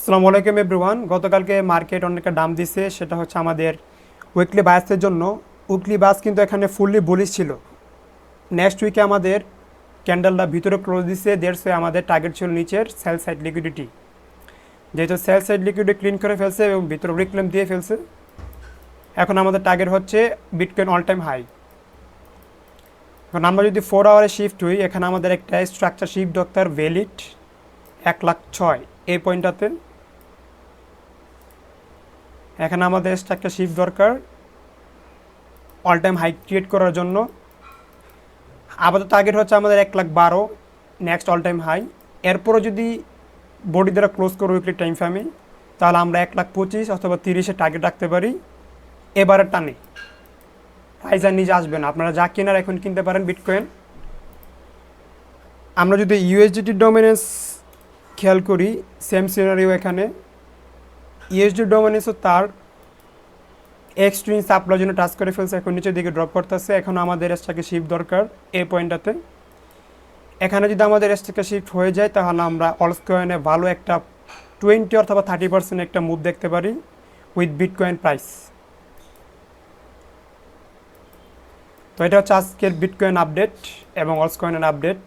আসসালামু আলাইকুম এভরিওয়ান। গতকালকে মার্কেট অনেকটা দাম দিছে, সেটা হচ্ছে আমাদের উইকলি বায়াসের জন্য। উইকলি বাস কিন্তু এখানে ফুললি বুলিশ ছিল। নেক্সট উইকে আমাদের ক্যান্ডেলটা ভিতরে ক্লোজ দিছে, দেড়শো আমাদের টার্গেট ছিল নিচের সেল সাইড লিকুইডিটি। যেহেতু সেল সাইড লিকুইডিটি ক্লিন করে ফেলছে এবং ভিতরে রিক্লেম দিয়ে ফেলছে, এখন আমাদের টার্গেট হচ্ছে বিটকয়েন অল টাইম হাই। এখন আমরা যদি 4 আওয়ারে শিফট হই, এখানে আমাদের একটা স্ট্রাকচার শিফট দরকার ভ্যালিড 1,06,000 এই পয়েন্টটাতে। এখানে আমাদের একটা শিফট দরকার অল টাইম হাই ক্রিয়েট করার জন্য। আপাতত টার্গেট হচ্ছে আমাদের 1,12,000 নেক্সট অল টাইম হাই। এরপরও যদি বডি দ্বারা ক্লোজ করে উইকলি টাইম ফ্রেমে, তাহলে আমরা 1,25,000 অথবা 30-এর টার্গেট রাখতে পারি এবারের টানে। প্রাইস আর নিজে আসবে না, আপনারা যা কেনার এখন কিনতে পারেন বিটকয়েন। আমরা যদি ইউএসডিটি ডমিনেন্স খেয়াল করি, সেম সিনারিও এখানে। ইউএসডি ডমিনেন্সও তার এক্সট্রিম সাপ্লাই জন্য টাচ করে ফেলছে, এখন নিচের দিকে ড্রপ করতেছে। এখন আমাদের এসটাকে শিফট দরকার এই পয়েন্টটাতে। এখানে যদি আমাদের এসটাকে শিফট হয়ে যায়, তাহলে আমরা অলসকয়েনে ভালো একটা 20 অথবা 30% একটা মুভ দেখতে পারি উইথ বিটকয়েন প্রাইস। তো এটা হচ্ছে আজকের বিটকয়েন আপডেট এবং অলসকয়েনের আপডেট।